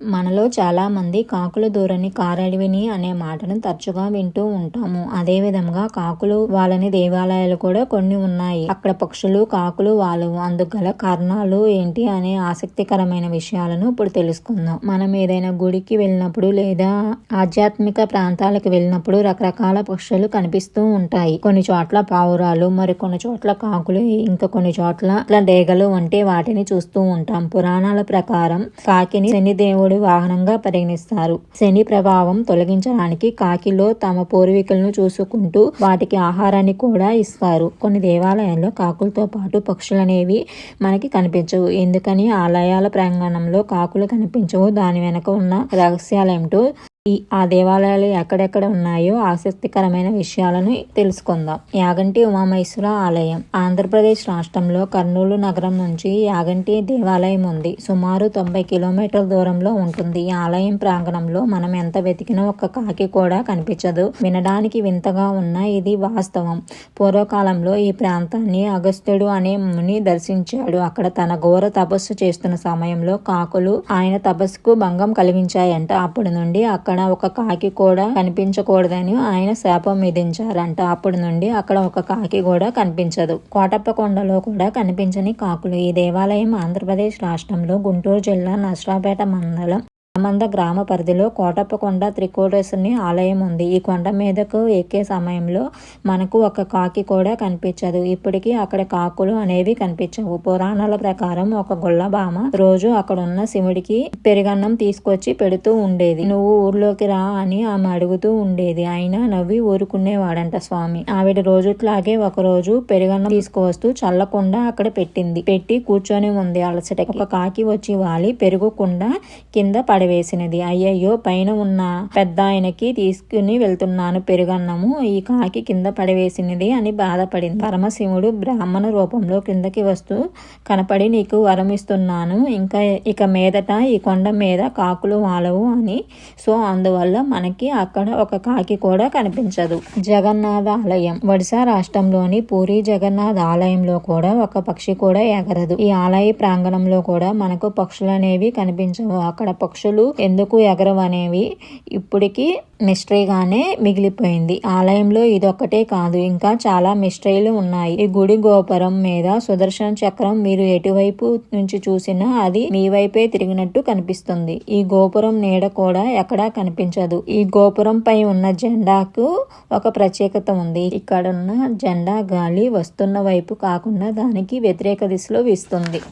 మనలో చాలామంది కాకుల దూరని కారడివిని అనే మాటను తరచుగా వింటూ ఉంటాము. అదే విధంగా కాకులు వాళ్ళని దేవాలయాలు కూడా కొన్ని ఉన్నాయి. అక్కడ పక్షులు కాకులు వాళ్ళు అందుకు గల కారణాలు ఏంటి అనే ఆసక్తికరమైన విషయాలను ఇప్పుడు తెలుసుకుందాం. మనం ఏదైనా గుడికి వెళ్ళినప్పుడు లేదా ఆధ్యాత్మిక ప్రాంతాలకు వెళ్ళినప్పుడు రకరకాల పక్షులు కనిపిస్తూ ఉంటాయి. కొన్ని చోట్ల పావురాలు, మరి కొన్ని చోట్ల కాకులు, ఇంకా కొన్ని చోట్ల డేగలు వంటి వాటిని చూస్తూ ఉంటాం. పురాణాల ప్రకారం కాకిని శనిదేవుడు వాహనంగా పరిగణిస్తారు. శని ప్రభావం తొలగించడానికి కాకిలో తమ పూర్వీకులను చూసుకుంటూ వాటికి ఆహారాన్ని కూడా ఇస్తారు. కొన్ని దేవాలయాల్లో కాకులతో పాటు పక్షులనేవి మనకి కనిపించవు. ఎందుకని ఆలయాల ప్రాంగణంలో కాకులు కనిపించవు? దాని వెనక ఉన్న రహస్యాలేమిటో ఆ దేవాలయాలు ఎక్కడెక్కడ ఉన్నాయో ఆసక్తికరమైన విషయాలను తెలుసుకుందాం. యాగంటి ఉమామహేశ్వర ఆలయం ఆంధ్రప్రదేశ్ రాష్ట్రంలో కర్నూలు నగరం నుంచి యాగంటి దేవాలయం ఉంది. సుమారు 90 కిలోమీటర్ల దూరంలో ఉంటుంది. ఈ ఆలయం ప్రాంగణంలో మనం ఎంత వెతికినా ఒక్క కాకి కూడా కనిపించదు. వినడానికి వింతగా ఉన్న ఇది వాస్తవం. పూర్వకాలంలో ఈ ప్రాంతాన్ని అగస్త్యుడు అనే ముని దర్శించాడు. అక్కడ తన ఘోర తపస్సు చేస్తున్న సమయంలో కాకులు ఆయన తపస్సుకు భంగం కలిగించాయంట. అప్పటి నుండి అక్కడ ఒక కాకి కూడా కనిపించకూడదని ఆయన శాపం విధించారంట. అప్పటి నుండి అక్కడ ఒక కాకి కూడా కనిపించదు. కోటప్పకొండలో కూడా కనిపించని కాకులు. ఈ దేవాలయం ఆంధ్రప్రదేశ్ రాష్ట్రంలో గుంటూరు జిల్లా నర్సరావుపేట మండలం మంద గ్రామ పరిధిలో కోటప్పకొండ త్రికోటేశ్వరుని ఆలయం ఉంది. ఈ కొండ మీదకు ఎక్కే సమయంలో మనకు ఒక కాకి కూడా కనిపించదు. ఇప్పటికీ అక్కడ కాకులు అనేవి కనిపించవు. పురాణాల ప్రకారం ఒక గొల్లబామ రోజు అక్కడ ఉన్న శివుడికి పెరుగన్నం తీసుకొచ్చి పెడుతూ ఉండేది. నువ్వు ఊర్లోకి రా అని ఆమె అడుగుతూ ఉండేది. అయినా నవ్వి ఊరుకునేవాడంట స్వామి. ఆవిడ రోజుట్లాగే ఒక రోజు పెరుగన్నం తీసుకువస్తూ చల్లకుండా అక్కడ పెట్టి కూర్చొని ఉంది. అలసట ఒక కాకి వచ్చి వాలి పెరుగుకుండా కింద వేసినది. అయ్యయ్యో, పైన ఉన్న పెద్ద ఆయనకి తీసుకుని వెళ్తున్నాను పెరుగన్నము, ఈ కాకి కింద పడవేసినది అని బాధపడింది. పరమశివుడు బ్రాహ్మణ రూపంలో కిందకి వస్తూ కనపడి నీకు వరం ఇస్తున్నాను, ఇక మీదట ఈ కొండ మీద కాకులు వాలవు అని. సో అందువల్ల మనకి అక్కడ ఒక కాకి కూడా కనిపించదు. జగన్నాథ ఆలయం ఒడిశా రాష్ట్రంలోని పూరి జగన్నాథ్ ఆలయంలో కూడా ఒక పక్షి కూడా ఎగరదు. ఈ ఆలయ ప్రాంగణంలో కూడా మనకు పక్షులు అనేవి కనిపించవు. అక్కడ పక్షులు ఎందుకు ఎగరవు అనేవి ఇప్పటికీ మిస్టరీగానే మిగిలిపోయింది. ఆలయంలో ఇదొక్కటే కాదు, ఇంకా చాలా మిస్టరీలు ఉన్నాయి. ఈ గుడి గోపురం మీద సుదర్శన చక్రం మీరు ఎటువైపు నుంచి చూసినా అది మీ వైపే తిరిగినట్టు కనిపిస్తుంది. ఈ గోపురం నీడ కూడా ఎక్కడా కనిపించదు. ఈ గోపురం పై ఉన్న జెండాకు ఒక ప్రత్యేకత ఉంది. ఇక్కడున్న జెండా గాలి వస్తున్న వైపు కాకుండా దానికి వ్యతిరేక దిశలో వీస్తుంది.